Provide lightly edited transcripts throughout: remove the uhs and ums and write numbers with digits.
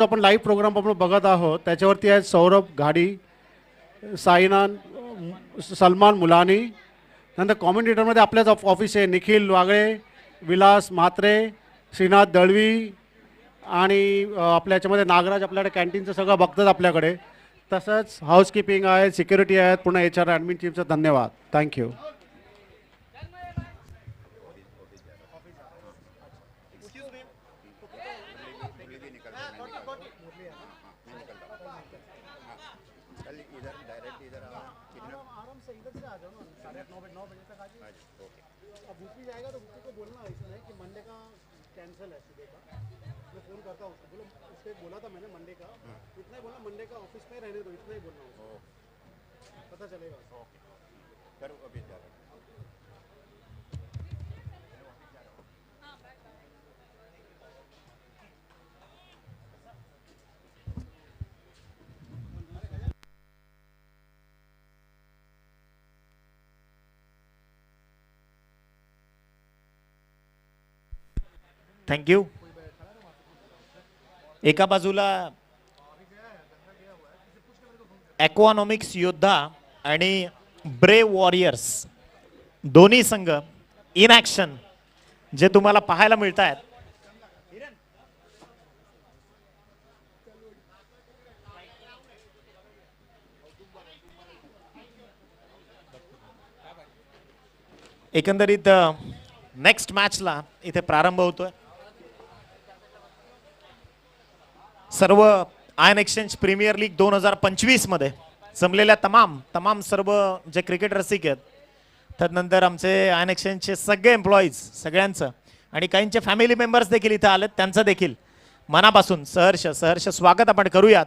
आपण live programme आपण बघत आहोत त्याच्यावरती आहेत सौरभ घाडी, साईना, सलमान मुलानी. नंतर कॉमेंटेटरमध्ये आपल्याच ऑफिस आहे निखिल वागळे, विलास म्हात्रे, श्रीनाथ दळवी आणि आपल्या याच्यामध्ये नागराज आपल्याकडे कॅन्टीनचं सगळं बघतात आपल्याकडे. तसंच हाऊसकीपिंग आहे, सिक्युरिटी आहेत, पुन्हा HR ॲडमिन टीमचं धन्यवाद. थँक्यू. कैंसिल है सीधे का. मैं फ़ोन करता हूँ बोलो, उससे बोला था मैंने मंडे का. इतना ही बोला मंडे का ऑफिस में रहने दो, इतना ही बोलना हूँ. पता चलेगा. कर अभी जा रहा हूँ. थँक्यू. एका बाजूला ॲक्वानॉमिक्स योद्धा आणि ब्रेव वॉरियर्स दोन्ही संघ इन ॲक्शन जे तुम्हाला पाहायला मिळत आहेत. एकंदरीत नेक्स्ट मॅचला इथे प्रारंभ होतोय. सर्व आयन एक्सचेंज प्रीमियर लीग 2025 मध्ये जमलेल्या तमाम सर्व जे क्रिकेट रसिक आहेत, त्यानंतर आमचे आयन एक्सचेंजचे सगळे एम्प्लॉईज सगळ्यांचं आणि काहींचे फॅमिली मेंबर्स देखील इथे आलेत, त्यांचं देखील मनापासून सहर्ष स्वागत आपण करूयात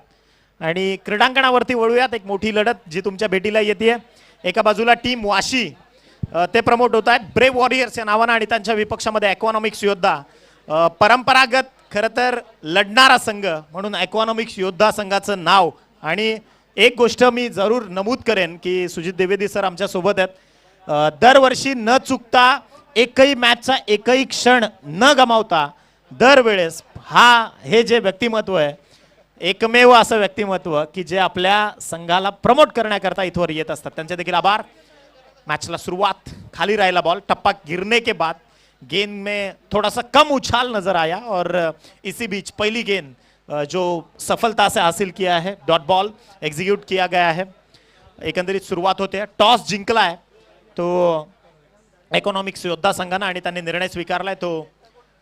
आणि क्रीडांगणावरती वळूयात. एक मोठी लढत जी तुमच्या भेटीला येते. एका बाजूला टीम वाशी ते प्रमोट होत आहेत ब्रेव वॉरियर्स या नावानं आणि त्यांच्या विपक्षामध्ये ॲक्वानॉमिक्स योद्धा. परंपरागत खरं तर लढणारा संघ म्हणून ॲक्वानॉमिक्स योद्धा संघाचं नाव. आणि एक गोष्ट मी जरूर नमूद करेन की सुजित द्विवेदी सर आमच्या सोबत आहेत. दरवर्षी न चुकता एकही मॅचचा एकही क्षण न गमावता दरवेळेस हे जे व्यक्तिमत्व आहे एकमेव असं व्यक्तिमत्व की जे आपल्या संघाला प्रमोट करण्याकरता इथवर येत असतात. त्यांचे देखील आभार. मैच शुरुआत खाली रहेला बॉल, टप्पा गिरने के बाद गेंद में थोड़ा सा कम उछाल नजर आया और इसी बीच पहली गेंद जो सफलता से हासिल किया है, डॉट बॉल एग्जीक्यूट किया गया है. एकंदरीत सुरुवात होते है, टॉस जिंकला आहे तो इकॉनॉमिक्स योद्धा संघाने आणि त्यांनी निर्णय स्वीकारलाय तो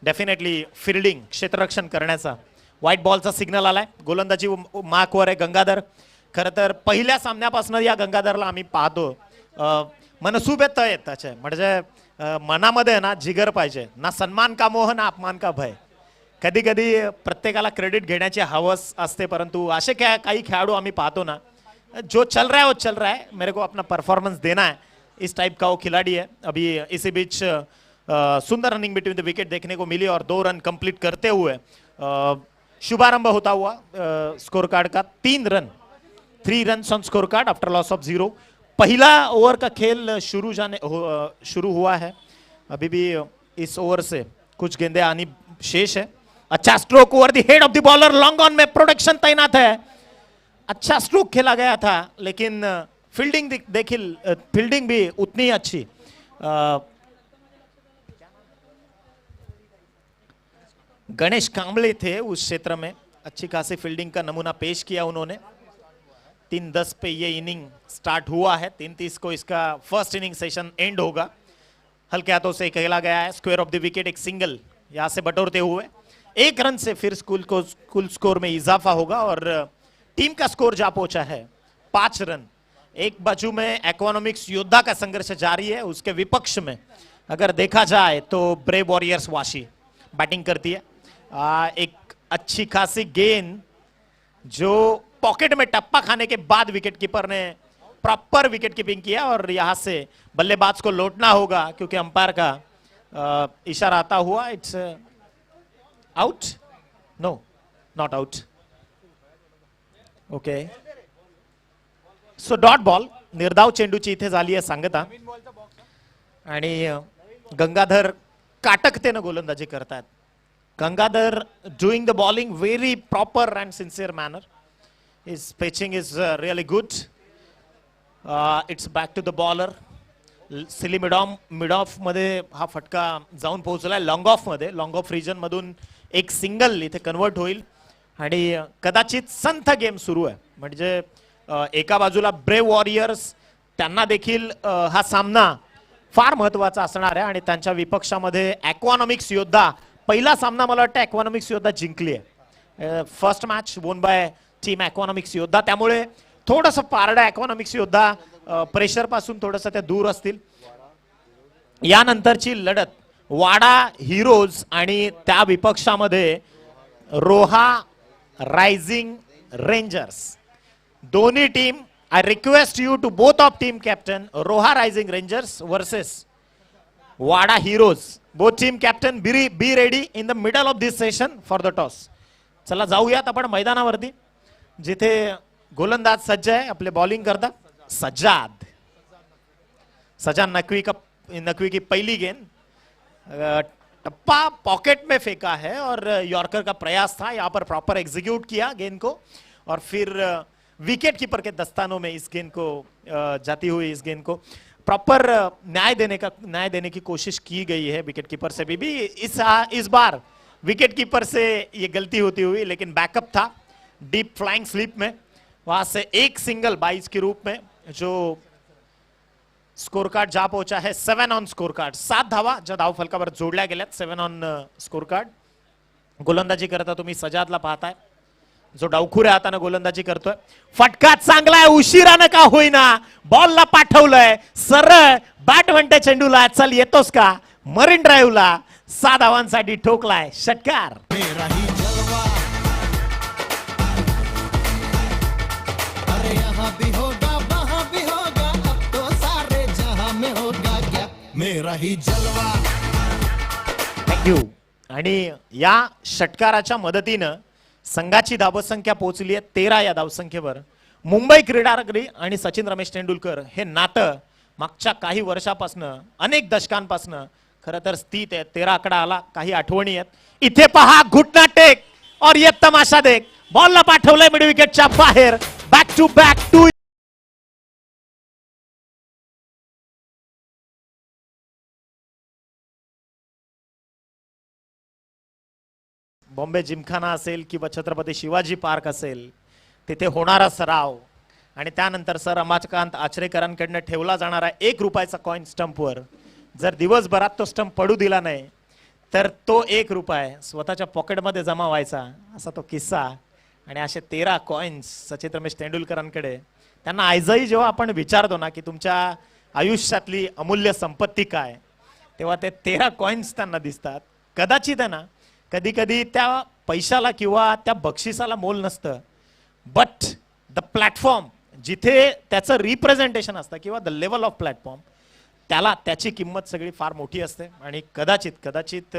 डेफिनेटली फील्डिंग क्षेत्ररक्षण करण्याचा. व्हाईट बॉलचा सिग्नल आलाय. गोलंदाजी मार्कवर आहे गंगाधर. खरं तर पहिल्या सामन्यापासून या गंगाधरला आम्ही पाहतो. मनसुबे तय आहेत त्याचे, म्हणजे मनामध्ये ना जिगर पाहिजे, ना सन्मान का मोह ना अपमान का भय. कधी कधी प्रत्येकाला क्रेडिट घेण्याची हवस असते, परंतु असे काही खेळाडू आम्ही पाहतो ना, जो चल रहा है वो चल रहा है, मेरे को अपना परफॉर्मेंस देना है, इस टाइप का वो खिलाड़ी है. अभी इसी बीच सुंदर रनिंग बिटवीन द विकेट देखने को मिली और 2 रन कंप्लीट करते हुए शुभारंभ होता हुआ स्कोर कार्ड का 3 run on score card after loss of 0. पहला ओवर का खेल शुरू हुआ है. अभी भी इस ओवर से कुछ गेंदे आनी शेष है. अच्छा stroke over the head of the bowler, long on में प्रोटेक्शन तैनात है. अच्छा स्ट्रोक खेला गया था, लेकिन फील्डिंग भी उतनी ही अच्छी. गणेश कांबळे थे उस क्षेत्र में, अच्छी खासी फील्डिंग का नमूना पेश किया उन्होंने. 3:10 पे ये इनिंग स्टार्ट हुआ है. 3:30 को इसका फर्स्ट इनिंग सेशन एंड होगा. हल्के हाथों से खेला गया है. स्क्वायर ऑफ द विकेट एक सिंगल यहां से बटोरते हुए 1 रन से फिर कुल स्कोर में इजाफा होगा और टीम का स्कोर जा पहुंचा है 5 रन. एक बाजू में इकॉनॉमिक्स योद्धा का संघर्ष जारी है, उसके विपक्ष में अगर देखा जाए तो ब्रेव वॉरियर्स वाशी बैटिंग करती है. एक अच्छी खासी गेंद जो पॉकेट में टप्पा खाने के बाद विकेट कीपर ने प्रॉपर विकेट कीपिंग किया और यहां से बल्लेबाज को लौटना होगा क्योंकि अंपायर का इशारा आता हुआ. It's out, no not out. Okay, so dot ball. निर्धाव चेंडूची इथे झाली आहे सांगता आणि गंगाधर काटकतेने गोलंदाजी करतात. Gangadhar doing the bowling very proper and sincere manner. His pitching is really good. It's back to the bowler. Silly mid of मध्ये हा फटका जाऊन पोहोचलाय लॉंग ऑफ मध्ये. लॉंग ऑफ रिजन मधून एक सिंगल इथे कन्वर्ट होईल आणि कदाचित संथ गेम सुरू आहे. म्हणजे एका बाजूला ब्रेव वॉरियर्स त्यांना देखील हा सामना फार महत्वाचा असणार आहे आणि त्यांच्या विपक्षामध्ये ॲक्वानॉमिक्स योद्धा. पहिला सामना मला वाटतं ॲक्वानॉमिक्स योद्धा जिंकली आहे. फर्स्ट मॅच वोन बाय टीम ॲक्वानॉमिक्स योद्धा. त्यामुळे थोडंसं पारडा ॲक्वानॉमिक्स योद्धा प्रेशर पासून थोडंसं त्या दूर असतील. यानंतरची लढत वाडा हिरोज आणि त्या विपक्षामध्ये रोहा रायझिंग रेंजर्स. दोन्ही team, I request you to both of team captain, Roha rising rangers versus Wada heroes. Both team captain be ready in the middle of this session for the toss. चला जाऊयात आपण मैदानावरती जिथे गोलंदाज सज्ज आहे आपले बॉलिंग करता. सज्जाद नकवी की पहली गेंद. टप्पा पॉकेट में फेंका है और यॉर्कर का प्रयास था, यहाँ पर प्रॉपर एग्जीक्यूट किया गेंद को और फिर विकेट कीपर के दस्तानों में इस गेंद को जाती हुई इस गेंद को प्रॉपर न्याय देने की कोशिश की गई है विकेट कीपर से भी इस बार विकेट कीपर से ये गलती होती हुई, लेकिन बैकअप था डीप फ्लाइंग स्लिप में. वहां से एक सिंगल 22 के रूप में जो स्कोर कार्ड जा पहुंचा है 7 ऑन स्कोर कार्ड. 7 धावा ज्या धाव फलकावर जोडल्या गेल्यात. 7 ऑन स्कोर कार्ड. गोलंदाजी करता तुम्ही सजादला पाहताय जो डावखुऱ्या हाताने गोलंदाजी करतोय. फटका चांगला आहे, उशिरानं का होईना बॉलला पाठवलंय सरळ. बॅट म्हणते चेंडूला चल येतोस का. मरीन ड्राईव्हला 6 धावांसाठी ठोकलाय षटकार. थँक्यू. आणि या षटकाराच्या मदतीनं संघाची धावसंख्या पोहोचली आहे 13 या धावसंख्येवर. मुंबई क्रीडानगरी आणि सचिन रमेश तेंडुलकर हे नातं मागच्या काही वर्षापासून अनेक दशकांपासून खरं तर स्थित आहे. 13 आकडा आला, काही आठवणी आहेत. इथे पहा घुटना टेक और ये तमाशा देख. बॉलला पाठवलंय मिड विकेटच्या बाहेर. Back to back 2. Bombay Gymkhana असेल किंवा छत्रपती शिवाजी पार्क असेल तिथे होणारा सराव आणि त्यानंतर सर रमाकांत आचरेकरांकडनं ठेवला जाणारा 1 रुपयाचा कॉइन स्टंपवर जर दिवसभरात तो स्टंप पडू दिला नाही तर तो 1 रुपया स्वतःच्या पॉकेटमध्ये जमा व्हायचा असा तो किस्सा. आणि असे 13 कॉइन्स सचिन रमेश तेंडुलकरांकडे. त्यांना आजही जेव्हा आपण विचारतो ना की तुमच्या आयुष्यातली अमूल्य संपत्ती काय, तेव्हा ते 13 कॉइन्स त्यांना दिसतात. कदाचित आहे ना कधी कधी त्या पैशाला किंवा त्या बक्षिसाला मोल नसतं, बट द प्लॅटफॉर्म जिथे त्याचं रिप्रेझेंटेशन असतं किंवा द लेवल ऑफ प्लॅटफॉर्म त्याला त्याची किंमत सगळी फार मोठी असते. आणि कदाचित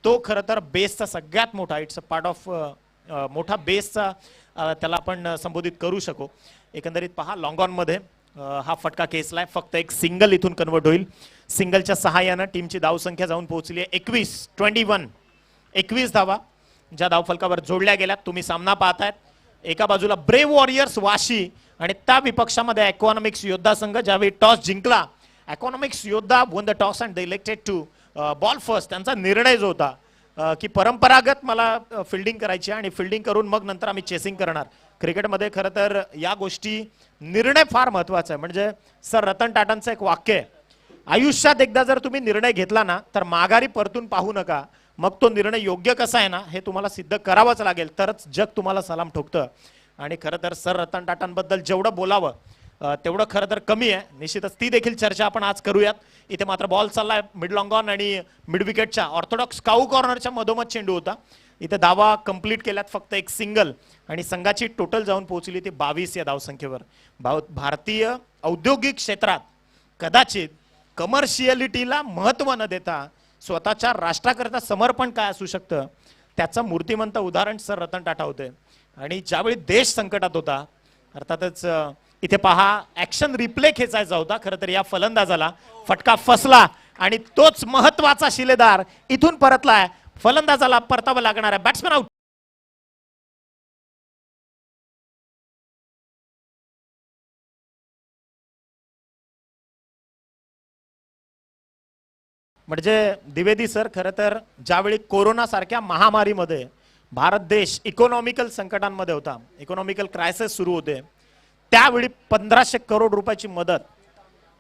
तो खरं तर बेसचा सगळ्यात मोठा, इट्स अ पार्ट ऑफ मोठा बेसचा त्याला आपण संबोधित करू शकू. एकंदरीत पहा लॉंग ऑन मध्ये हा फटका केसलाय. फक्त एक सिंगल इथून कन्वर्ट होईल. सिंगलच्या सहाय्यानं टीमची धावसंख्या जाऊन पोहोचली आहे 21 धावा ज्या धावफलकावर जोडल्या गेल्यात. तुम्ही सामना पाहतायत. एका बाजूला ब्रेव वॉरियर्स वाशी आणि त्या विपक्षामध्ये ॲक्वानॉमिक्स योद्धा संघ. ज्यावेळी टॉस जिंकला Aquanomics Yoddha won the toss and they elected to bowl first. त्यांचा निर्णय जो होता की परंपरागत मला फिल्डिंग करायची आणि फिल्डिंग करून मग नंतर आम्ही चेसिंग करणार. क्रिकेटमध्ये खरं तर या गोष्टी निर्णय फार महत्वाचा आहे. म्हणजे सर रतन टाटांचं एक वाक्य आहे, आयुष्यात एकदा जर तुम्ही निर्णय घेतला ना तर माघारी परतून पाहू नका. मग तो निर्णय योग्य कसा आहे ना हे तुम्हाला सिद्ध करावंच लागेल, तरच जग तुम्हाला सलाम ठोकतं. आणि खरं तर सर रतन टाटांबद्दल जेवढं बोलावं तेवढं खरं तर कमी आहे. निश्चितच ती देखील चर्चा आपण आज करूयात. इथे मात्र बॉल चाललाय मिड लॉंग ऑन आणि मिड विकेटच्या ऑर्थोडॉक्स काऊ कॉर्नरच्या मधोमध चेंडू होता. इथे धावा कंप्लीट केल्यात फक्त एक सिंगल आणि संघाची टोटल जाऊन पोहोचली ती 22 या धावसंख्येवर. भारतीय औद्योगिक क्षेत्रात कदाचित कमर्शियलिटीला महत्त्व न देता स्वतःच्या राष्ट्राकरता समर्पण काय असू शकतं त्याचं मूर्तिमंत उदाहरण सर रतन टाटा होते. आणि ज्यावेळी देश संकटात होता अर्थातच इथे पहा ऍक्शन रिप्ले खेचायचा होता. खरं तर या फलंदाजाला फटका फसला आणि तोच महत्वाचा शिलेदार इथून परतलाय. फलंदाजाला परतावा लागणार आहे. Batsman out. म्हणजे द्विवेदी सर, खरं तर ज्यावेळी कोरोना सारख्या महामारीमध्ये भारत देश इकॉनॉमिकल संकटांमध्ये होता, इकॉनॉमिकल क्रायसिस सुरू होते, त्यावेळी 1500 करोड रुपयाची मदत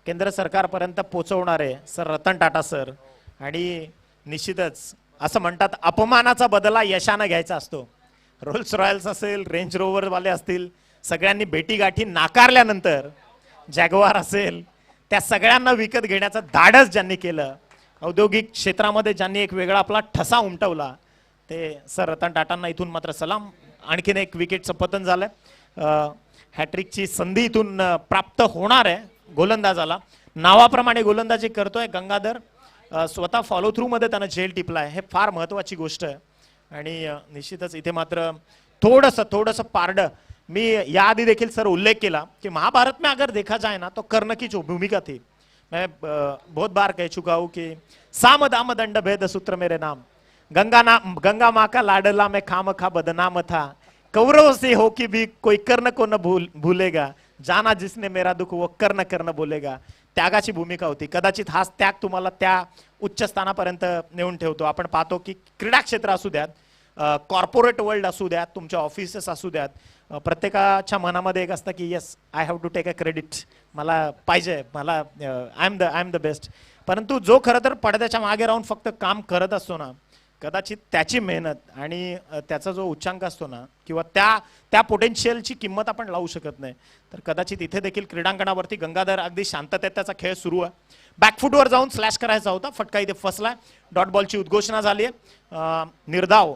केंद्र सरकारपर्यंत पोहोचवणारे सर रतन टाटा सर. आणि निश्चितच असं म्हणतात अपमानाचा बदला यशानं घ्यायचा असतो. रोल्स रॉयल्स असेल, रेंज रोव्हर वाले असतील, सगळ्यांनी भेटीगाठी नाकारल्यानंतर जॅगवार असेल, त्या सगळ्यांना विकत घेण्याचं धाडस ज्यांनी केलं, औद्योगिक क्षेत्रामध्ये ज्यांनी एक वेगळा आपला ठसा उमटवला, ते सर रतन टाटांना इथून मात्र सलाम. आणखीन एक विकेटचं पतन झालंय. हॅट्रिकची संधी इथून प्राप्त होणार आहे गोलंदाजाला. नावाप्रमाणे गोलंदाजी करतोय गंगाधर. स्वतः फॉलो थ्रू मध्ये त्यानं झेल टिपलाय, हे फार महत्वाची गोष्ट आहे. आणि निश्चितच इथे मात्र थोडंसं पारडं. मी याआधी देखील सर उल्लेख केला की महाभारत में अगर देखा जाए ना तो कर्ण की जो भूमिका थी, मैं बहुत बार कह चुका हूं कि साम दाम दंड भेद सूत्र मेरे नाम, गंगा माँ का लाडला में खाम खा बदनाम था, कौरव से हो कि भी कोई कर्ण को न भूलेगा, जाना जिसने मेरा दुख वो कर्ण कर्ण बोलेगा. त्यागाची भूमिका होती. कदाचित हाच त्याग तुम्हाला त्या उच्च स्थानापर्यंत नेऊन ठेवतो. आपण पाहतो की क्रीडा क्षेत्र असू द्यात, कॉर्पोरेट वर्ल्ड असू द्यात, तुमच्या ऑफिसेस असू द्यात, प्रत्येकाच्या मनामध्ये एक असतं की yes I have to take a credit, मला पाहिजे, मला आय एम द बेस्ट. परंतु जो खरं तर पडद्याच्या मागे राहून फक्त काम करत असतो ना, कदाचित त्याची मेहनत आणि त्याचा जो उच्चांक असतो ना, किंवा त्या पोटेन्शियलची किंमत आपण लावू शकत नाही. तर कदाचित इथे देखील क्रीडांगणावरती गंगाधर अगदी शांततेत त्याचा खेळ सुरू आहे. बॅकफुटवर जाऊन स्लॅश करायचा होता, फटका इथे फसलाय. डॉट बॉलची उद्घोषणा झाली आहे. निर्धाव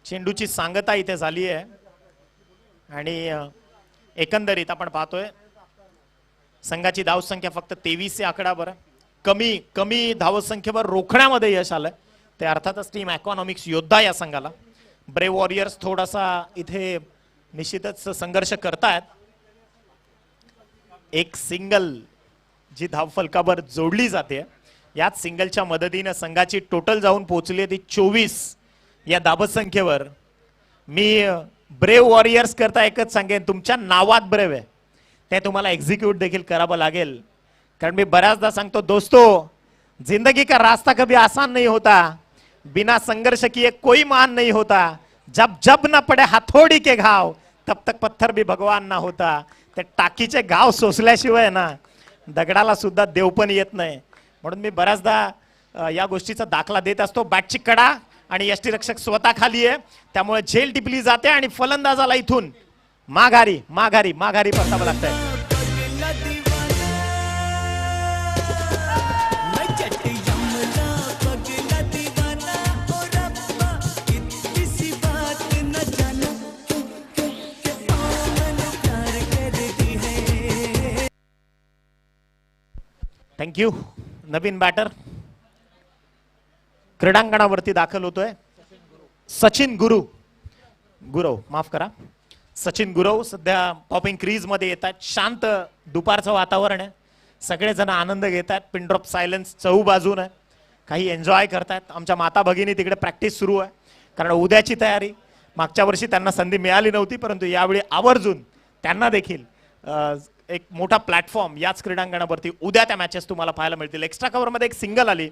चेंडूची सांगता इथे झाली आहे. आणि एकंदरीत आपण पाहतोय संघाची धावसंख्या फक्त 23 आकडा. बरं, कमी धावसंख्येवर रोखण्यामध्ये यश आलंय ते अर्थातच टीम इकॉनॉमिक्स योद्धा या संघाला. ब्रेव वॉरियर्स थोडासा इथे निश्चितच संघर्ष करतायत. एक सिंगल जी धावफलकावर जोडली जाते, याच सिंगलच्या मदतीने संघाची टोटल जाऊन पोहोचली आहे ती 24 या धावसंख्येवर. मी ब्रेव वॉरियर्स करता एकच सांगेन, तुमच्या नावात ब्रेव आहे, ते तुम्हाला एक्झिक्यूट देखील करावं लागेल. कारण मी बऱ्याचदा सांगतो दोस्तों, जिंदगी का रास्ता कभी आसान नहीं होता, बिना संघर्ष किए कोई मान नहीं होता, जब जब न पडे हथोड़ी के घाव तब तक पत्थर भी भगवान ना होता. ते टाकीचे घाव सोसल्याशिवाय ना दगडाला सुद्धा देव पण येत नाही. म्हणून मी बऱ्याचदा या गोष्टीचा दाखला देत असतो. बॅटची कडा आणि यष्टीरक्षक स्वतः खाली आहे, त्यामुळे झेल टिपली जाते आणि फलंदाजाला इथून माघारी परतावं लागतंय. थँक्यू. नवीन बॅटर क्रीडांगणावरती दाखल होतोय सचिन गुरव, माफ करा, सचिन गुरव सध्या पॉपिंग क्रीज मध्ये येतात. शांत दुपारचं वातावरण आहे, सगळेजण आनंद घेतात. पिन ड्रॉप सायलेन्स चहूबाजून आहे, काही एन्जॉय करतात. आमच्या माता भगिनी तिकडे प्रॅक्टिस सुरू आहे, कारण उद्याची तयारी. मागच्या वर्षी त्यांना संधी मिळाली नव्हती, परंतु यावेळी आवर्जून त्यांना देखील एक मोठा प्लॅटफॉर्म याच क्रीडांगणावरती उद्या त्या मॅचेस तुम्हाला पाहायला मिळतील. एक्स्ट्रा कव्हरमध्ये एक सिंगल आली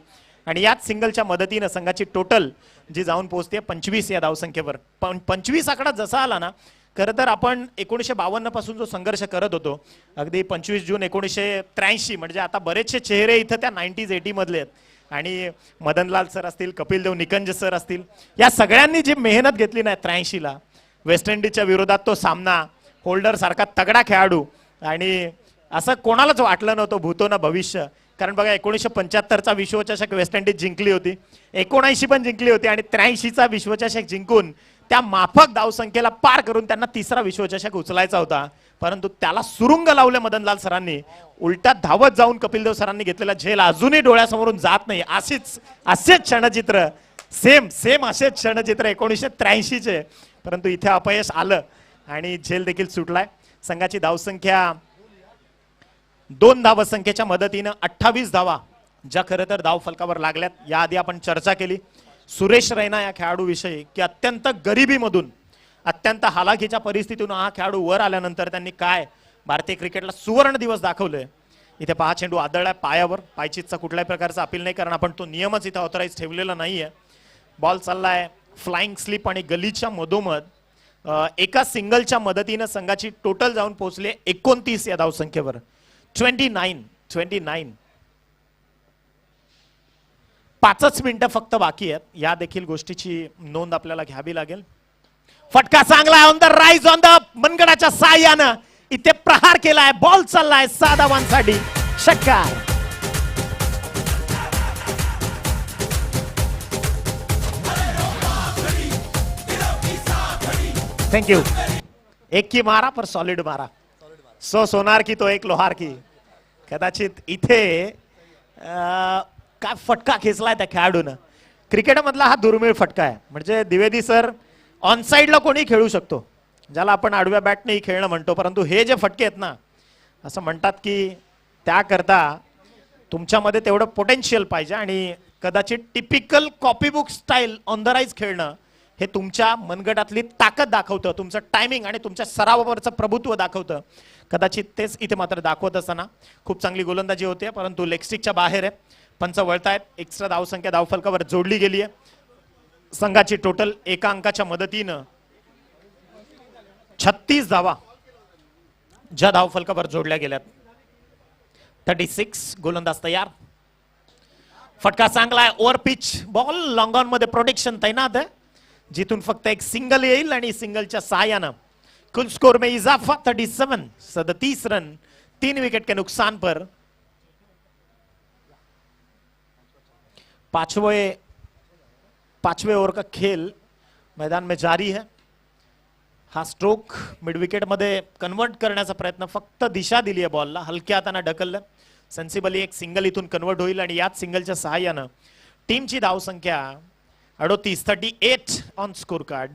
आणि याच सिंगलच्या मदतीनं संघाची टोटल जी जाऊन पोहोचते 25 या धावसंख्येवर. 25 आकडा जसा आला ना, खरं तर आपण 1952 पासून जो संघर्ष करत होतो, अगदी 25 जून 1983, म्हणजे आता बरेचसे चेहरे इथं त्या 90s 80 मधले आहेत. आणि मदनलाल सर असतील, कपिलदेव निकंज सर असतील, या सगळ्यांनी जी मेहनत घेतली ना 83ला वेस्ट इंडिजच्या विरोधात तो सामना, होल्डर सारखा तगडा खेळाडू, आणि असं कोणालाच वाटलं नव्हतं भूतो ना भविष्य. कारण बघा 1975चा विश्वचषक वेस्ट इंडिज जिंकली होती, 79 पण जिंकली होती, आणि 83चा विश्वचषक जिंकून त्या माफक धावसंख्येला पार करून त्यांना तिसरा विश्वचषक उचलायचा होता. परंतु त्याला सुरुंग लावले मदनलाल सरांनी. उलटा धावत जाऊन कपिलदेव सरांनी घेतलेला झेल अजूनही डोळ्यासमोरून जात नाही. असेच क्षणचित्र, सेम असेच क्षणचित्र 1983चे. परंतु इथे अपयश आलं आणि झेल देखील सुटलाय. संघाची धावसंख्या 2 धावसंख्येच्या मदतीनं 28 धावा ज्या खरं तर धाव फलकावर लागल्यात. याआधी आपण चर्चा केली सुरेश रैना या खेळाडूविषयी की अत्यंत गरिबीमधून अत्यंत हालाखीच्या परिस्थितीतून हा खेळाडू वर आल्यानंतर त्यांनी काय भारतीय क्रिकेटला सुवर्ण दिवस दाखवले. इथे पहा चेंडू आदळलाय पायावर. पायचीतचा कुठल्याही प्रकारचा अपील नाही कारण आपण तो नियमच इथे ऑथराईज ठेवलेला नाहीये. बॉल चाललाय फ्लाइंग स्लिप आणि गलीच्या मधोमध. एका सिंगलच्या मदतीनं संघाची टोटल जाऊन पोहोचले 29 या धावसंख्येवर. 29. 5च मिनिटं फक्त बाकी आहेत. या देखील गोष्टीची नोंद आपल्याला घ्यावी लागेल. फटका चांगला on the rise on the मनगडाच्या साह्यानं इथे प्रहार केलाय. बॉल चाललाय 6 धावांसाठी. षटकार. थँक्यू. एक की मारा पर सॉलिड मारा. सो सोनार की तो एक लोहार की. कदाचित इथे काय फटका खेचलाय त्या खेळाडूनं. क्रिकेटमधला हा दुर्मिळ फटका आहे. म्हणजे द्विवेदी सर ऑन साइडला कोणी खेळू शकतो ज्याला आपण आडव्या बॅटने खेळणं म्हणतो. परंतु हे जे फटके आहेत ना असं म्हणतात की त्याकरता तुमच्यामध्ये तेवढं पोटेन्शियल पाहिजे आणि कदाचित typical copybook style on the rise खेळणं हे तुमच्या मनगटातली ताकद दाखवतं. तुमचं टायमिंग आणि तुमच्या सरावावरचं प्रभुत्व दाखवतं. कदाचित तेच इथे मात्र दाखवत असताना खूप चांगली गोलंदाजी होते परंतु लेगस्टिकच्या बाहेर आहे. पंच वळतायत. एक्स्ट्रा धावसंख्या धावफलकावर जोडली गेली आहे. संघाची टोटल एका अंकाच्या मदतीनं 36 धावा ज्या धावफलकावर जोडल्या गेल्यात. 36. गोलंदाज तयार. फटका चांगला आहे. Over pitch ball. Long on मध्ये प्रोटेक्शन तैनात आहे जिथून फक्त एक सिंगल येईल आणि सिंगलच्या सहाय्यानं कुल स्कोर में इजाफा. 37 रन 3 विकेट के नुकसान पर. पांचवे ओवर का खेल मैदान में जारी है. हा स्ट्रोक मिड विकेट मध्ये कन्वर्ट करण्याचा प्रयत्न. फक्त दिशा दिली आहे बॉलला. हलक्या हाताने ढकललं. सेन्सिबली एक सिंगल इथून कन्वर्ट होईल आणि याच सिंगलच्या सहाय्यानं टीमची धावसंख्या 38 on score card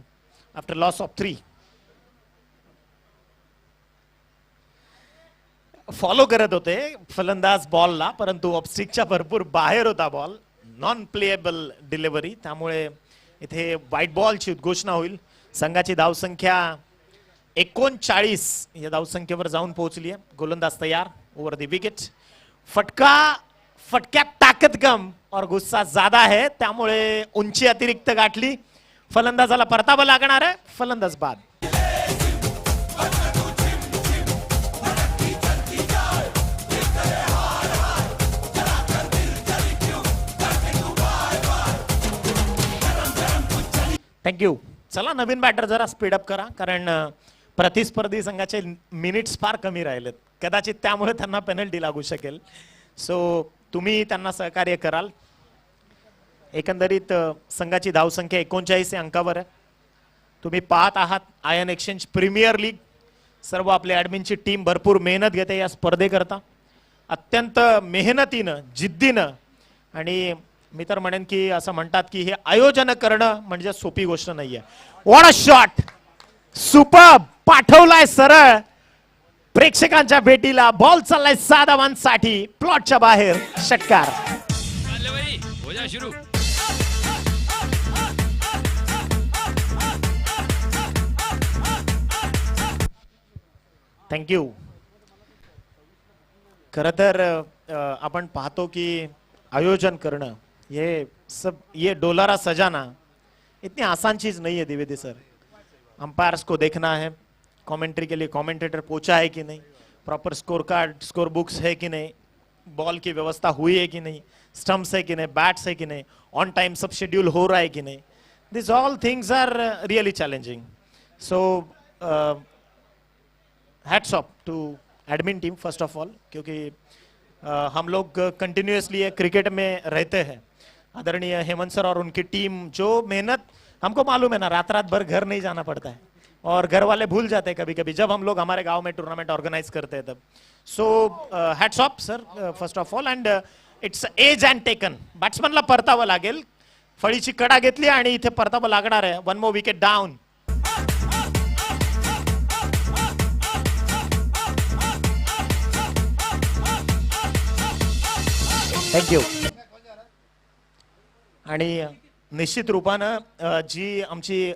after loss of 3. Follow करत होते फलंदाज बॉलला परंतु ऑफस्टिकच्या भरपूर बाहेर होता बॉल. Non playable delivery. त्यामुळे इथे व्हाईट बॉलची उद्घोषणा होईल. संघाची धावसंख्या 39 या धावसंख्येवर जाऊन पोहोचली आहे. गोलंदाज तयार. Over the wicket. फटक्यात ताकद कम और गुस्सा ज्यादा है त्यामुळे उंची अतिरिक्त गाठली. फलंदाजाला परतावा लागणार आहे. फलंदाज बाद. थँक्यू. चला नवीन बॅटर जरा स्पीडअप करा कारण प्रतिस्पर्धी संघाचे मिनिट्स फार कमी राहिलेत. कदाचित त्यामुळे त्यांना पेनल्टी लागू शकेल. सो तुम्ही त्यांना सहकार्य कराल. एकंदरीत संघाची धावसंख्या 39 अंकावर आहे. तुम्ही पाहत आहात आयन एक्सचेंज प्रीमियर लीग. सर्व आपल्या ॲडमिनची टीम भरपूर मेहनत घेते या स्पर्धेकरता. अत्यंत मेहनतीनं जिद्दीनं. आणि मी तर म्हणेन की असं म्हणतात की हे आयोजन करणं म्हणजे सोपी गोष्ट नाहीये. What a shot. सुपर. पाठवलाय सरळ प्रेक्षकांच्या भेटीला. बॉल चाललाय 6 धावांसाठी. प्लॉटच्या बाहेर. षटकार. थँक्यू. खरं तर आपण पाहतो की आयोजन करणं ये डोलारा सजाना इतनी आसान चीज नहीं है द्विवेदी सर. अंपायर्स को देखना है. कमेंट्री के लिए कमेंटेटर पहुंचा है कि नहीं. Proper score card score books है कि नहीं. बॉल की व्यवस्था हुई है कि नहीं. स्टंप्स है कि नहीं. बैट्स है कि नहीं. ऑन टाइम सब शेड्यूल हो रहा है कि नहीं. This all things are really challenging. So hats off to admin team first of all क्योंकि हम लोग कंटिन्यूसली क्रिकेट में रहते हैं. आदरणीय हेमंत सर और उनकी टीम जो मेहनत हमको मालूम है ना. रात रात भर घर नहीं जाना पड़ता है और घर वाले भूल जाते हैं कभी कभी जब हम लोग हमारे गांव में टूर्नामेंट ऑर्गेनाइज करते हैं तब. So hats off sir first of all. And it's edge and taken. बॅट्समनला परतावं लागेल. फळीची कडा घेतली आणि इथे परतावं लागणार आहे. 1 more विकेट डाऊन. थँक्यू. आणि निश्चित रूपानं जी आमची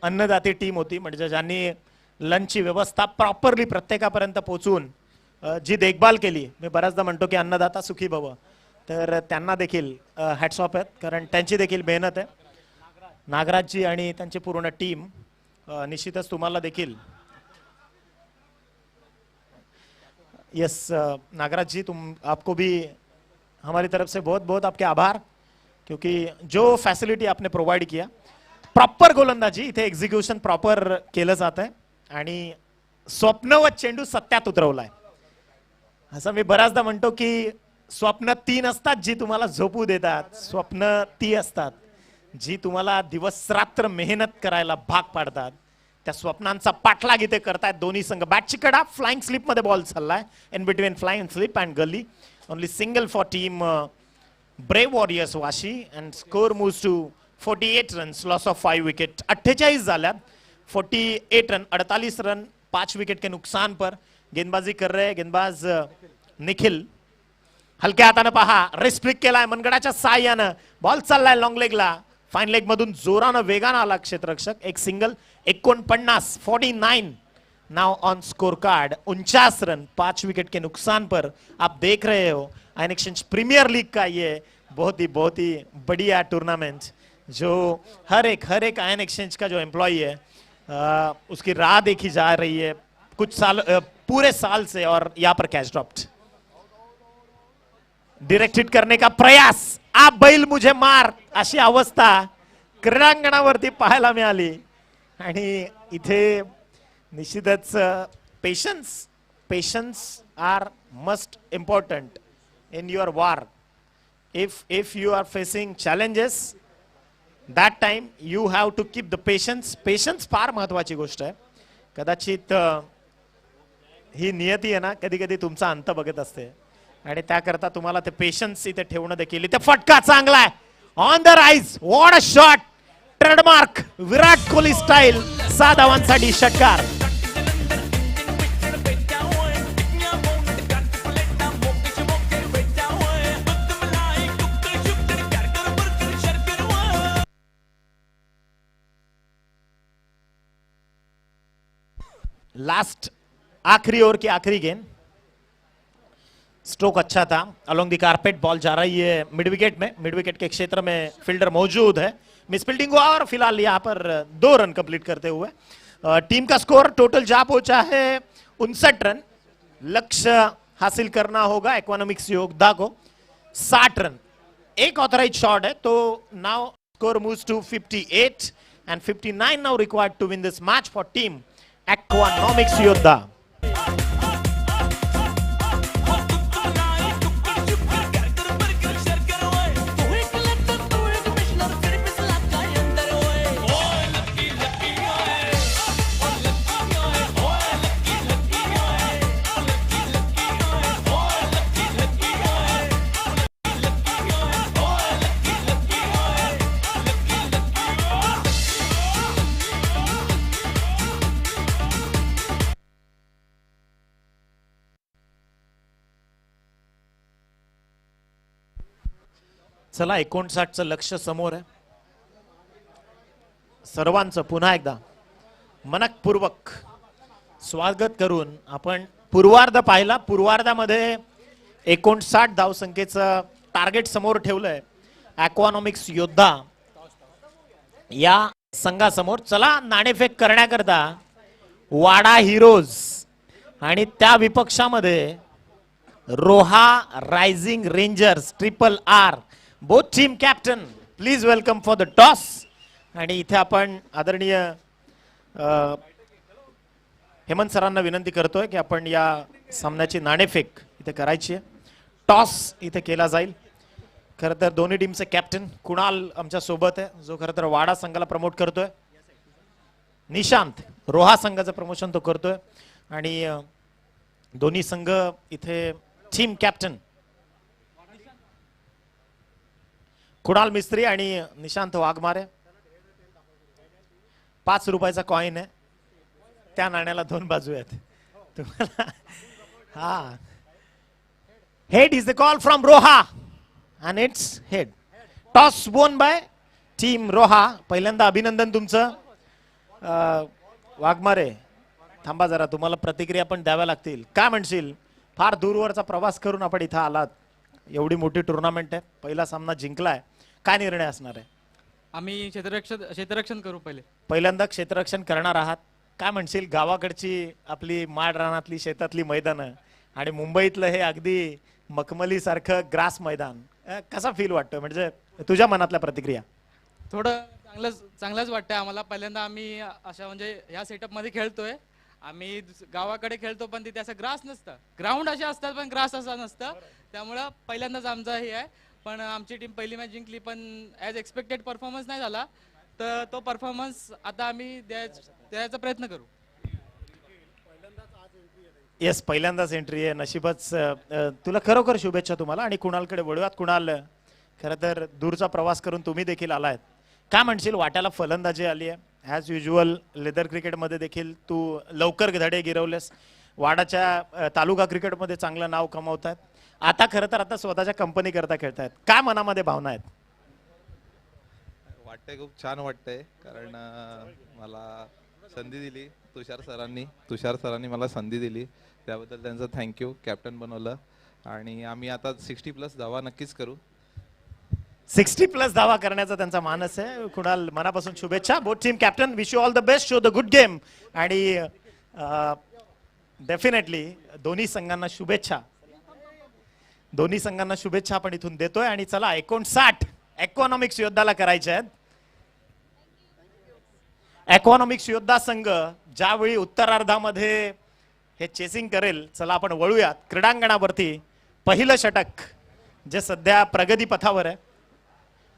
अन्नदाती टीम होती, म्हणजे ज्यांनी लंचची व्यवस्था प्रॉपरली प्रत्येकापर्यंत पोहोचून जी देखभाल केली, मी बऱ्याचदा म्हणतो की अन्नदाता सुखी भव, तर त्यांना देखील हॅट्स ऑफ आहेत, कारण त्यांची देखील मेहनत आहे. नागराजजी आणि त्यांची पूर्ण टीम निश्चितच तुम्हाला देखील यस नागराज जी, आपको भी हमारी तरफ से बहुत बहुत आपके आभार, क्योंकि जो फॅसिलिटी आपने प्रोव्हाइड किया, प्रॉपर गोलंदाजी इथे एक्झिक्युशन प्रॉपर केलं जात आहे आणि स्वप्नवत चेंडू सत्यात उतरवलाय. असं मी बऱ्याचदा म्हणतो की स्वप्न 3 असतात जी तुम्हाला झोपू देतात, स्वप्न ती असतात जी तुम्हाला दिवस रात्र मेहनत करायला भाग पाडतात. त्या स्वप्नांचा पाठलाग इथे करतायत दोन्ही संघ. बॅटची कडा फ्लाइंग स्लिप मध्ये बॉल चाललाय, in between flying slip and gully. Only single for team Brave Warriors Vashi and score moves to 48 runs, loss of 5 wicket. 48 झाल्यात, 48 रन, 48 रन 5 विकेट के नुकसान पर. गेंदबाजी कर रहे गेंदबाज निखिल. हलक्या हाताने पहा, रेस्ट फ्लिक केलाय मनगडाच्या साह्यानं, बॉल चाललाय लॉंग लेगला. फाइन लेग मधून जोरानं वेगानं आला क्षेत्ररक्षक. एक single. 49, 49 now on score card. 49 run 5 wicket के नुकसान पर. आप देख रहे हो आयन एक्सचेंज प्रीमियर लीग का ये बहुत ही बढ़िया टूर्नामेंट, जो हर एक आयन एक्सचेंज का जो एम्प्लॉय है उसकी राह देखी जा रही है कुछ साल, पूरे साल से. और यहाँ पर कैच ड्रॉप्ड. डिरेक्टेड करने का प्रयास, आप बैल मुझे मार अशी अवस्था क्रीडांगणावरती पाहायला मिळाली. आणि इथे निश्चितच patience are must important in your war. If you are facing challenges, that time you have to keep the patience फार महत्वाची गोष्ट आहे. कदाचित ही नियती आहे ना, कधी कधी तुमचा अंत बघत असते आणि त्याकरता तुम्हाला ते पेशन्स इथे ठेवणं देखील. इथे फटका चांगला आहे, on the rise, what a shot, trademark Virat Kohli style. 6 धावांसाठी षटकार. लास्ट आखिरी ओवर की आखिरी गेंद. स्ट्रोक अच्छा था, अलोंग द कारपेट बॉल जा रही है मिड विकेट में. मिड विकेट के क्षेत्र में फील्डर मौजूद है. मिस फील्डिंग हुआ और फिलहाल यहाँ पर 2 रन कंप्लीट करते हुए टीम का स्कोर टोटल जा पहुंचा है 59 रन. लक्ष्य हासिल करना होगा इकोनॉमिक्स योद्धा को 60 रन. एक ऑथराइज शॉट है, तो now score moves to 58 and 59 now required to win this match for team Economics Yoddha. चला 59चं लक्ष समोर आहे. सर्वांचं पुन्हा एकदा मनपूर्वक स्वागत करून आपण पूर्वार्ध पाहिला. पूर्वार्धामध्ये 59 धावसंख्येचं टार्गेट समोर ठेवलंय इकोनॉमिक्स योद्धा या संघासमोर. चला नाणेफेक करण्याकरता वाडा हिरोज आणि त्या विपक्षामध्ये Roha rising Rangers RRR. Both team captain please welcome for the toss. आणि इथे आपण आदरणीय हेमंत सरांना विनंती करतोय की आपण या सामन्याची नाणेफेक इथे करायची आहे. टॉस इथे केला जाईल. खरं तर दोन्ही टीमचे कॅप्टन कुणाल आमच्या सोबत आहे, जो खरं तर वाडा संघाला प्रमोट करतोय. निशांत रोहा संघाचं प्रमोशन तो करतोय. आणि दोन्ही संघ इथे टीम कॅप्टन कुणाल मिस्त्री आणि निशांत वाघमारे. 5 रुपयाचा कॉइन आहे, त्या नाण्याला 2 बाजू आहेत तुम्हाला. Head is the call from Roha and it's head. Toss borne by team Roha. पहिल्यांदा अभिनंदन तुमचं. वाघमारे थांबा जरा, तुम्हाला प्रतिक्रिया पण द्याव्या लागतील. काय म्हणशील, फार दूरवरचा प्रवास करून आपण इथं आलात, एवढी मोठी टुर्नामेंट आहे, पहिला सामना जिंकलाय, काय निर्णय असणार आहे? आम्ही क्षेत्ररक्षण करू पहिले. पहिल्यांदा क्षेत्ररक्षण करणार आहात. काय म्हणशील, गावाकडची आपली माड रानातली शेतातली मैदानं आणि मुंबईतलं हे अगदी मखमली सारखं ग्रास मैदान, कसा फील वाटतं, म्हणजे तुझ्या मनातल्या प्रतिक्रिया? थोडं चांगलंच वाटतंय आम्हाला. पहिल्यांदा आम्ही अशा म्हणजे ह्या सेटअपमध्ये खेळतोय. आम्ही गावाकडे खेळतो पण तिथे असं ग्रास नसतं, ग्राउंड असे असतात पण ग्रास असं नसतं. त्यामुळं पहिल्यांदाच आमचा हे आहे. पण आमची टीम पहिली मॅच जिंकली, पण ॲज एक्सपेक्टेड परफॉर्मन्स नाही झाला. तर तो परफॉर्मन्स आता आम्ही द्यायचा प्रयत्न करू. येस, पहिल्यांदाच एंट्री आहे, नशीबच. तुला खरोखर शुभेच्छा तुम्हाला. आणि कुणालकडे वळूयात. कुणाल, खरं तर दूरचा प्रवास करून तुम्ही देखील आलायत, काय म्हणशील, वाट्याला फलंदाजी आली आहे. ॲज युज्युअल लेदर क्रिकेटमध्ये देखील तू लवकर धडे गिरवलेस, वाडाच्या तालुका क्रिकेटमध्ये चांगलं नाव कमावतात, आता खरं तर आता स्वतःच्या कंपनी करता खेळतायत, काय मनामध्ये भावना आहेत? वाटतंय, खूप छान वाटतंय, कारण मला संधी दिली तुषार सरांनी मला संधी दिली, त्याबद्दल त्यांचं थँक्यू. कॅप्टन बनवलं आणि आम्ही आता 60+ धावा नक्कीच करू. 60+ धावा करण्याचा त्यांचा मानस आहे. कुणाल, मनापासून शुभेच्छा. Both team captain, wish you all the best, show the good game. आणि डेफिनेटली दोन्ही संघांना शुभेच्छा, आपण इथून देतोय. आणि चला, 59 इकॉनॉमिक्स योद्धाला करायचे आहेत. इकॉनॉमिक्स योद्धा संघ ज्यावेळी उत्तरार्धामध्ये हे चेसिंग करेल, चला आपण वळूयात क्रीडांगणावरती. पहिलं षटक जे सध्या प्रगती पथावर आहे,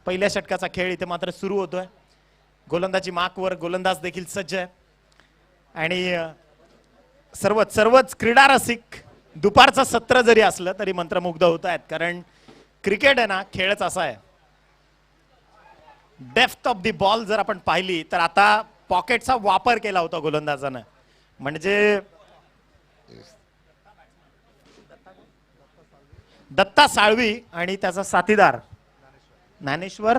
पहिल्या षटकाचा खेळ इथे मात्र सुरू होतोय. गोलंदाजी मार्कवर गोलंदाज देखील सज्ज आहे. आणि सर्वच क्रीडा रसिक दुपारचं सत्र जरी असलं तरी मंत्रमुग्ध होत आहेत, कारण क्रिकेट आहे ना, खेळच असा आहे. डेप्थ ऑफ द बॉल जर आपण पाहिली तर आता पॉकेटचा वापर केला होता गोलंदाजानं, म्हणजे दत्ता साळवी आणि त्याचा साथीदार ज्ञानेश्वर.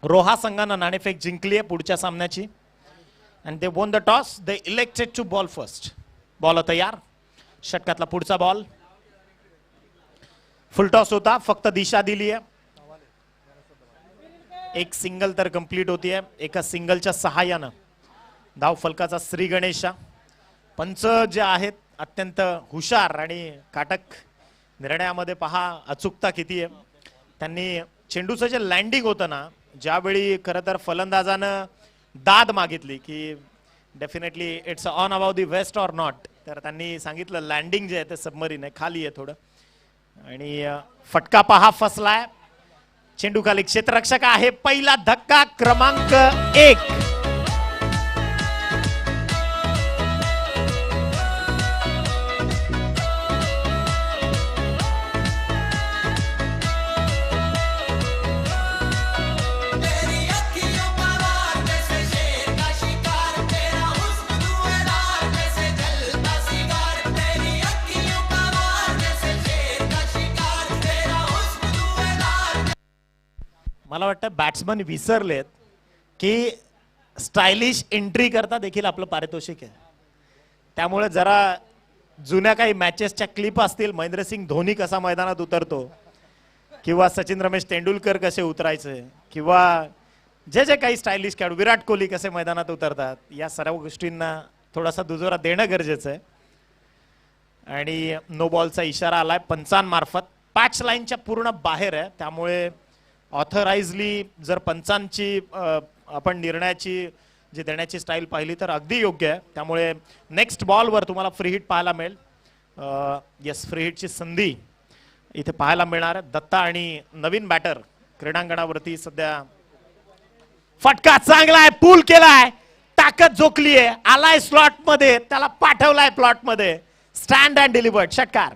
रोहा संघानं नाणेफेक जिंकली आहे पुढच्या सामन्याची. आणि they won the toss, they elected to bowl first. Ball तयार, षटकातला पुढचा बॉल. फुल टॉस होता, फक्त दिशा दिली आहे. एक सिंगल तर कंप्लीट होतीये, एका सिंगलच्या सहाय्यानं धाव फलकाचा श्री गणेशा. पंच जे आहेत अत्यंत हुशार आणि काटक, निर्णयामध्ये पहा अचूकता किती आहे. त्यांनी चेंडूचं जे लँडिंग होतं ना, ज्यावेळी खरं तर फलंदाजानं दाद मागितली की definitely it's on about the waist or not, तर त्यांनी सांगितलं लँडिंग जे आहे ते सबमरीन आहे, खाली आहे थोडं. आणि फटका पहा फसलाय. चेंडू खाली, क्षेत्ररक्षक आहे. पहिला धक्का क्रमांक 1. मला वाटतं बॅट्समन विसरलेत की स्टायलिश एंट्री करता देखील आपलं पारितोषिक आहे. त्यामुळे जरा जुन्या काही मॅचेसच्या क्लिप असतील, महेंद्रसिंग धोनी कसा मैदानात उतरतो, किंवा सचिन रमेश तेंडुलकर कसे उतरायचे, किंवा जे काही स्टायलिश खेळाडू, विराट कोहली कसे मैदानात उतरतात, या सर्व गोष्टींना थोडासा दुजोरा देणं गरजेचं आहे. आणि नो बॉलचा इशारा आलाय पंचांमार्फत. पॅच लाईनच्या पूर्ण बाहेर आहे, त्यामुळे ऑथराइजली जर पंचांची आपण निर्णयाची जी देण्याची स्टाईल पाहिली तर अगदी योग्य आहे. त्यामुळे नेक्स्ट बॉलवर तुम्हाला फ्री हिट पाहायला मिळेल. येस, फ्री हिटची संधी इथे पाहायला मिळणार आहे. दत्ता आणि नवीन बॅटर क्रीडांगणावरती सध्या. फटका चांगला आहे, पूल केलाय, ताकद झोकली आहे, आलाय स्लॉट मध्ये, त्याला पाठवलाय प्लॉट मध्ये. स्टँड अँड डिलिव्हर्ड, षटकार.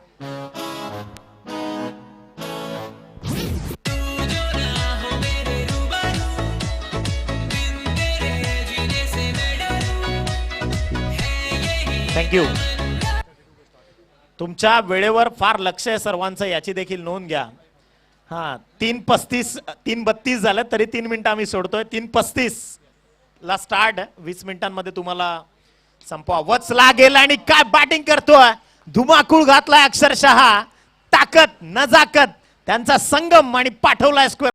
थँक्यू. तुमच्या वेळेवर फार लक्ष आहे सर्वांचं, याची देखील नोंद घ्या. हा 3:35 3:32 झालं तरी 3 मिनिटं आम्ही सोडतोय. 3:35 ला स्टार्ट. 20 मिनिटांमध्ये तुम्हाला संपवावंच लागेल. आणि काय बॅटिंग करतोय, धुमाकूळ घातलाय अक्षरशः. ताकद नजाकत त्यांचा संगम आणि पाठवलाय स्क्वेअर.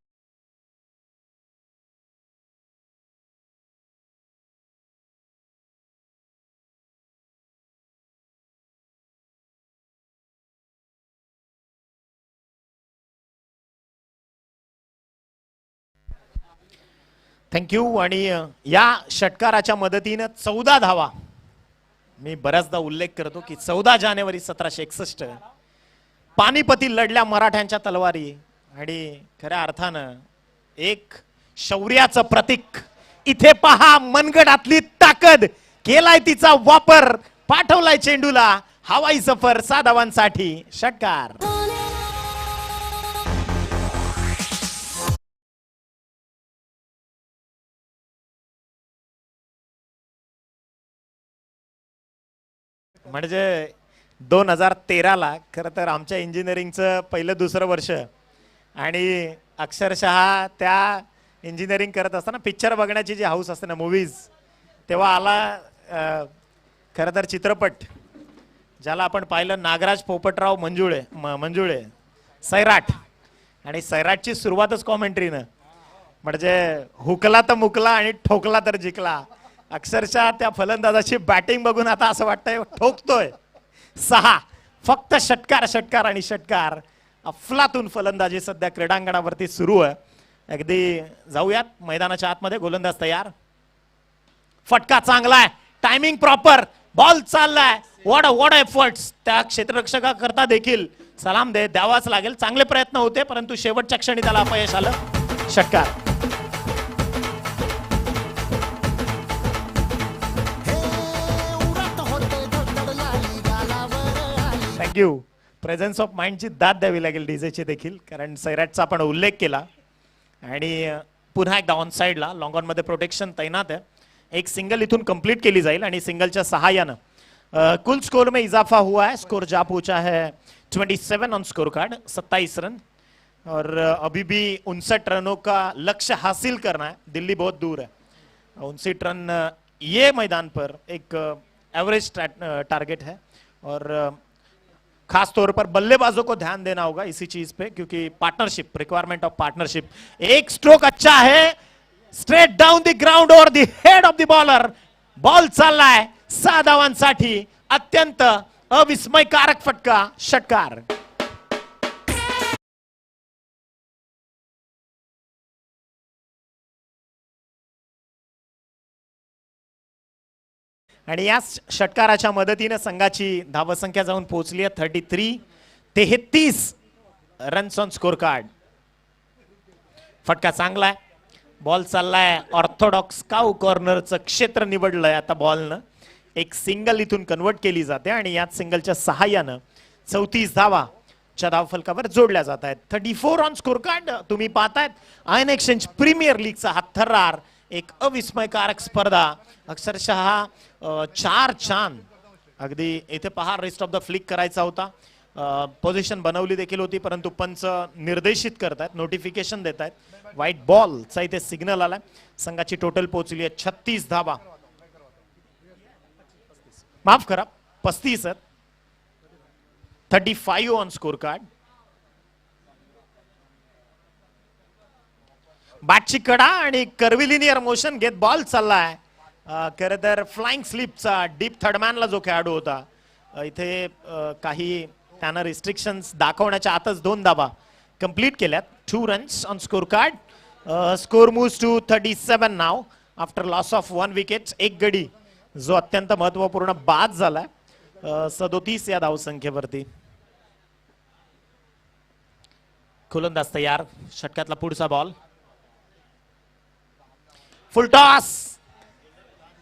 थँक्यू. आणि या षटकाराच्या मदतीनं 14 धावा. मी बऱ्याचदा उल्लेख करतो की 14 जानेवारी 1761 पानिपती लढल्या मराठ्यांच्या तलवारी. आणि खऱ्या अर्थानं एक शौर्याचं प्रतीक. इथे पहा मनगडातली ताकद, केलाय तिचा वापर, पाठवलाय चेंडूला. हवाई सफर 6 धावांसाठी. षटकार. म्हणजे 2013ला खरं तर आमच्या इंजिनिअरिंगचं पहिलं दुसरं वर्ष. आणि अक्षरशः त्या इंजिनिअरिंग करत असताना पिक्चर बघण्याची जी हाऊस असते ना, मूवीज, तेव्हा आला खरं तर चित्रपट ज्याला आपण पाहिलं, नागराज पोपटराव मंजुळे सैराट. आणि सैराटची सुरुवातच कॉमेंट्रीनं. म्हणजे हुकला तर मुकला आणि ठोकला तर जिंकला. अक्षरशः त्या फलंदाजाची बॅटिंग बघून आता असं वाटतंय ठोकतोय. 6 फक्त षटकार षटकार आणि षटकार. अफलातून फलंदाजी सध्या क्रीडांगणावरती सुरू आहे. अगदी जाऊयात मैदानाच्या आतमध्ये. गोलंदाज तयार. फटका चांगला आहे, टायमिंग प्रॉपर, बॉल चाललाय. What efforts. त्या क्षेत्ररक्षकाकरता देखील सलाम द्यावाच लागेल. चांगले प्रयत्न होते परंतु शेवटच्या क्षणी त्याला अपयश आलं. षटकार. थँक्यू. प्रेझेन्स ऑफ माइंडची दाद द्यावी लागेल डीजेची देखील, कारण सैराटचा आपण उल्लेख केला. आणि पुन्हा एकदा ऑन साइडला लॉंग ऑन मध्ये प्रोटेक्शन तैनात आहे. एक सिंगल इथून कंप्लीट केली जाईल आणि सिंगलच्या सहाय्यानं कुल स्कोर में इजाफा हुआ है. स्कोर जा पहुंचा है 27 ऑन स्कोर कार्ड, 27 रन. और अभी भी 59 रनों का लक्ष्य हासिल करना है. दिल्ली बहुत दूर है. 59 रन ये मैदान पर एक एवरेज टारगेट है. और खास तौर पर बल्लेबाजों को ध्यान देना होगा इसी चीज पे, क्योंकि पार्टनरशिप, रिक्वायरमेंट ऑफ पार्टनरशिप. एक स्ट्रोक अच्छा है, straight down the ground over the head of the bowler. Ball चाललाय 6 धावांसाठी. अत्यंत अविस्मयकारक फटका. षटकार. आणि या षटकाराच्या मदतीने संघाची धावसंख्या जाऊन पोहोचली आहे 33 रन्स ऑन स्कोर कार्ड. फटका चांगला आहे, बॉल चाललाय. ऑर्थोडॉक्स काऊ कॉर्नरचं क्षेत्र निवडलंय आता बॉलनं. एक सिंगल इथून कन्वर्ट केली जाते आणि याच सिंगलच्या सहाय्यानं 34 धावा च्या धावफलकावर जोडल्या जात आहेत. 34 ऑन स्कोर कार्ड. तुम्ही पाहतायत आयन एक्सचेंज प्रीमियर लीगचा हा थरार. एक अविस्मयकारक स्पर्धा. अक्षरशः 4 छान. अगदी इथे पहा, रेस्ट ऑफ द फ्लिक करायचा होता. पोझिशन बनवली देखील होती परंतु पंच निर्देशित करतायत, नोटिफिकेशन देत आहेत. व्हाईट बॉलचा इथे सिग्नल आलाय. संघाची टोटल पोहोचली आहे 36 धावा. माफ करा, 35 आहेत. 35 ऑन स्कोर कार्ड. बॅटची कडा आणि कर्विलिनियर मोशन घेत बॉल चाललाय. खरं तर फ्लाइंग स्लिपचा डीप थर्डमॅनला जो खेळाडू होता, इथे काही त्यानं रिस्ट्रिक्शन्स दाखवण्याच्या आतच 2 धावा कंप्लीट केल्यात. 2 runs on score card. Score moves to 37 now after loss of 1 wicket. एक गडी जो अत्यंत महत्वपूर्ण बाद झालाय 37 या धावसंख्येवरती. गोलंदाज तयार. षटकातला पुढचा बॉल. फुल टॉस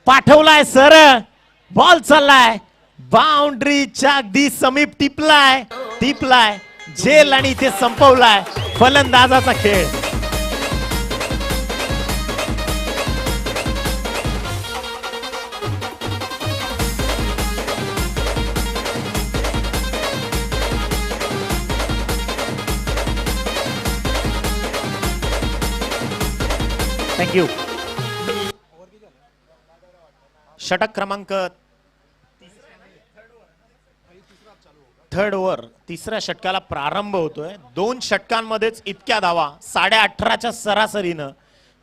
पाठवलाय सर. बॉल चाललाय बाउंड्रीच्या अगदी समीप. टिपलाय झेल आणि इथे संपवलाय फलंदाजाचा खेळ. थँक्यू. षटक क्रमांक थर्ड ओव्हर, तिसऱ्या षटकाला प्रारंभ होतोय. 2 षटकांमध्येच इतक्या धावा, 18.5च्या सरासरीनं.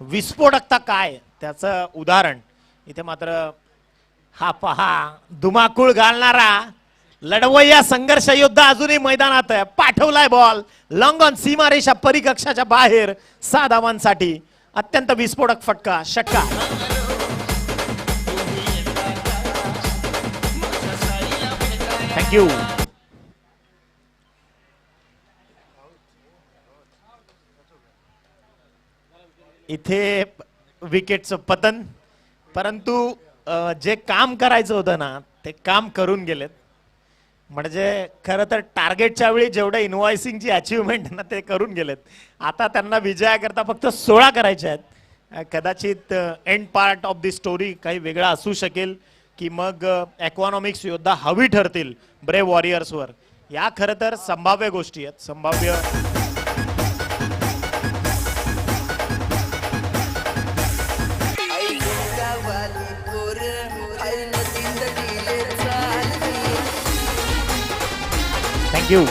विस्फोटकता काय त्याचं उदाहरण इथे मात्र हा पहा, धुमाकूळ घालणारा लढवय्या संघर्ष योद्धा अजूनही मैदानात आहे. पाठवलाय बॉल लॉंग ऑन, सीमारेषा परिकक्षाच्या बाहेर. 6 धावांसाठी अत्यंत विस्फोटक फटका षटका. थँक्यू. इथे विकेटचं पतन, परंतु जे काम करायचं होतं ना ते काम करून गेलेत. म्हणजे खरं तर टार्गेटच्या वेळी जेवढं इन्व्हॉइसिंगची अचिव्हमेंट ना ते करून गेलेत. आता त्यांना विजयाकरता फक्त 16 करायचे आहेत. कदाचित end part of the story काही वेगळा असू शकेल की मग इकॉनॉमिक्स योद्धा हवी ठरतील ब्रेव वॉरियर्सवर. या खरं तर संभाव्य गोष्टी आहेत. संभाव्य थँक्यू.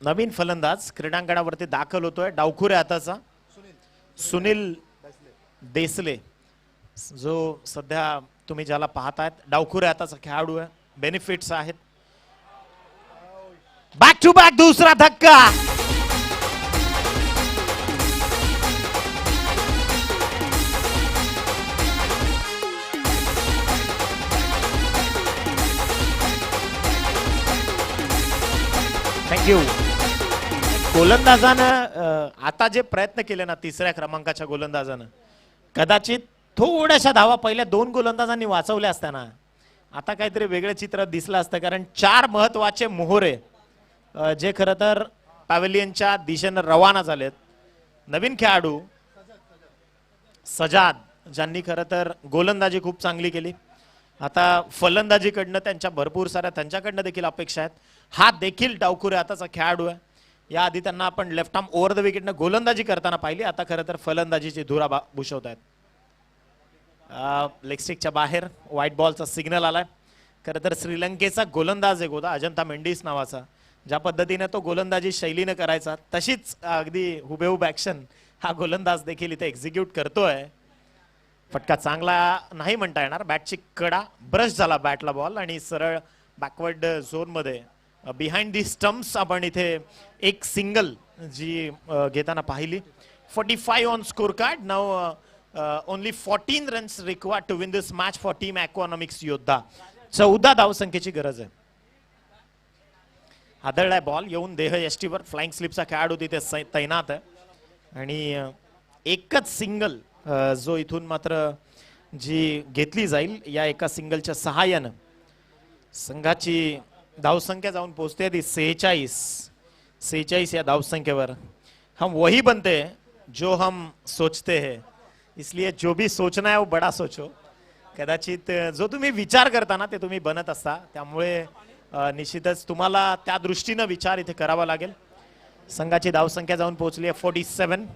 नवीन फलंदाज क्रीडांगणावरती दाखल होतोय. डावखुऱ्या हाताचा सुनील देसले, जो सध्या तुम्ही ज्याला पाहतायत डावखुऱ्या हाताचा खेळाडू आहे. बेनिफिट्स आहेत. बॅक टू बॅक दुसरा धक्का. थँक्यू. गोलंदाजानं आता जे प्रयत्न केले ना तिसऱ्या क्रमांकाच्या गोलंदाजानं, कदाचित थोड्याशा धावा पहिल्या 2 गोलंदाजांनी वाचवल्या असताना आता काहीतरी वेगळं चित्र दिसलं असतं. कारण 4 महत्वाचे मोहरे जे खरं तर पॅव्हेलियनच्या दिशेनं रवाना झालेत. नवीन खेळाडू सजाद, ज्यांनी खरं तर गोलंदाजी खूप चांगली केली. आता फलंदाजीकडनं त्यांच्या भरपूर साऱ्या त्यांच्याकडनं देखील अपेक्षा आहेत. हा देखील डावखुऱ्या हाताचा खेळाडू आहे. याआधी त्यांना आपण लेफ्ट आर्म ओव्हर द विकेटनं गोलंदाजी करताना पाहिली. आता खरं तर फलंदाजीची धुरा भूषवत आहेत. लेग स्टिकच्या बाहेर व्हाईट बॉलचा सिग्नल आलाय. खरं तर श्रीलंकेचा गोलंदाज आहे गोदा अजंता मेंडिस नावाचा. ज्या पद्धतीने तो गोलंदाजी शैलीनं करायचा तशीच अगदी हुबेहूब ॲक्शन हा गोलंदाज देखील इथे एक्झिक्यूट करतोय. फटका चांगला नाही म्हणता येणार. बॅटची कडा ब्रश झाला बॅटला बॉल आणि सरळ बॅकवर्ड झोनमध्ये बिहाइंड दी स्टम्प्स आपण इथे एक सिंगल जी घेताना पाहिली. 45 on score card. Now only 14 runs required to win this match for team Economics Yoddha. 14 धावसंख्येची गरज आहे. आदळलाय बॉल येऊन देह यष्टीवर. फ्लाइंग स्लिपचा खेळाडू तिथे तैनात आहे आणि एकच सिंगल जो इथून मात्र जी घेतली जाईल या एका सिंगलच्या सहाय्यानं संघाची धावसंख्या जाऊन पोहोचते ती 46 या धावसंख्येवर. हम वही बनते जो हम सोचते हैं, इसलिए जो भी सोचना है वो बड़ा सोचो. कदाचित जो तुम्ही विचार करता ना ते तुम्ही बनत असता. त्यामुळे निश्चितच तुम्हाला त्या दृष्टीनं विचार इथे करावा लागेल. संघाची धावसंख्या जाऊन पोहोचली आहे 47.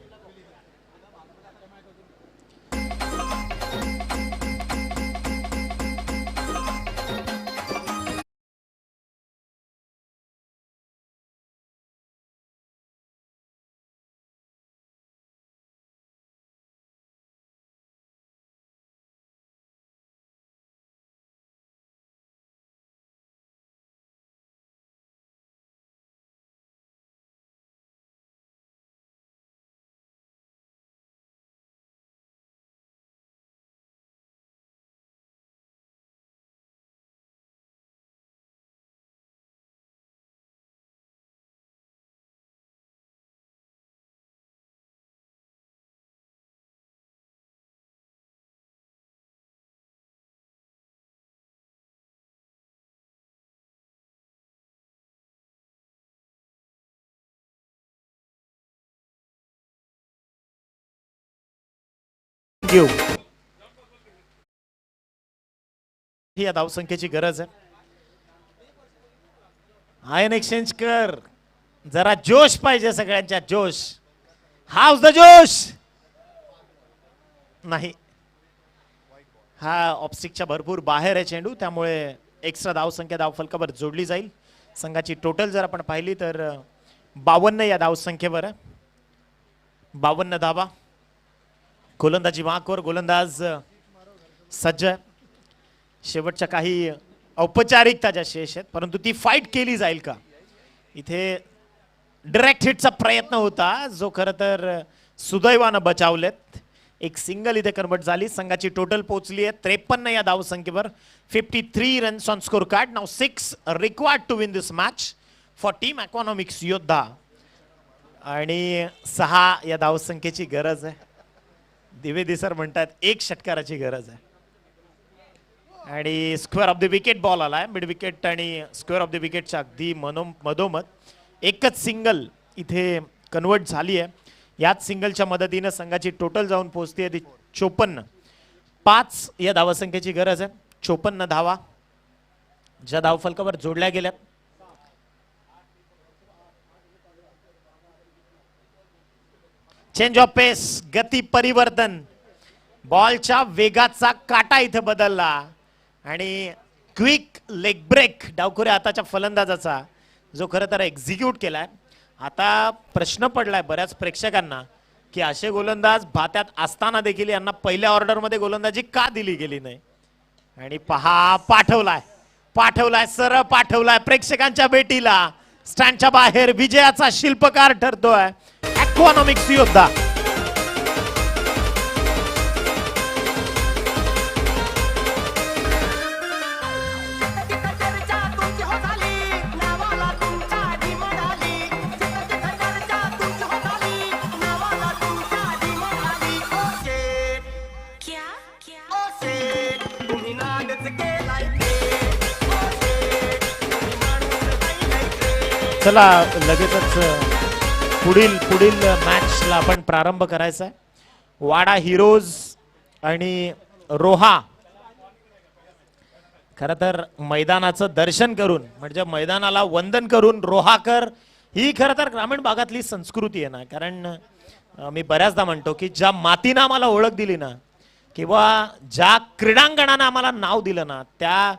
ही या धावसंख्येची गरज आहे. आयन एक्सचेंज कर. जरा जोश पाहिजे सगळ्यांच्या जोश. हाऊस द जोश. नाही, हा ऑप्स्टिकच्या भरपूर बाहेर आहे चेंडू, त्यामुळे एक्स्ट्रा धावसंख्या धावफलकावर जोडली जाईल. संघाची टोटल जर आपण पाहिली तर 52 या धावसंख्येवर आहे. 52 धावा. गोलंदाजी मार्कवर गोलंदाज सज्ज आहे. शेवटच्या काही औपचारिकता ज्या शेष आहेत, परंतु ती फाईट केली जाईल का, इथे डायरेक्ट हिटचा प्रयत्न होता जो खरं तर सुदैवानं बचावलेत. एक सिंगल इथे कन्वर्ट झाली. संघाची टोटल पोहोचली आहे 53 या धावसंख्येवर. 53 runs on score card. Now 6 required to win this match for team Economics Yoddha. आणि 6 या धावसंख्येची गरज आहे. द्विवेदी सर म्हणतात 1 षटकाराची गरज आहे. आणि square of the wicket ball आलाय. मिड विकेट आणि स्क्वेअर ऑफ द विकेटच्या अगदी मधोमध एकच सिंगल इथे कन्वर्ट झाली आहे. याच सिंगलच्या मदतीनं संघाची टोटल जाऊन पोहोचते ती 54. 5 या धावसंख्येची गरज आहे. 54 धावा ज्या धावफलकावर जोडल्या गेल्या. चेंज ऑफ पेस, गती परिवर्तन, बॉलच्या वेगाचा काटा इथे बदलला आणि क्विक लेग ब्रेक डावखुऱ्या हाताच्या फलंदाजाचा जो खरं तर एक्झिक्यूट केलाय. आता प्रश्न पडलाय बऱ्याच प्रेक्षकांना की असे गोलंदाज भात्यात असताना देखील यांना पहिल्या ऑर्डरमध्ये गोलंदाजी का दिली गेली नाही. आणि पहा, पाठवलाय सरळ पाठवलाय प्रेक्षकांच्या भेटीला. स्टँडच्या बाहेर विजयाचा शिल्पकार ठरतोय इकॉनॉमिक्स योद्धा. चला लगेचच पुढील मॅचला आपण प्रारंभ करायचा आहे. वाडा हिरोज आणि रोहा. खरं तर मैदानाचं दर्शन करून म्हणजे मैदानाला वंदन करून रोहाकर ही खरं तर ग्रामीण भागातली संस्कृती आहे ना. कारण मी बऱ्याचदा म्हणतो की ज्या मातीनं आम्हाला ओळख दिली ना किंवा ज्या क्रीडांगणानं आम्हाला नाव दिलं ना त्या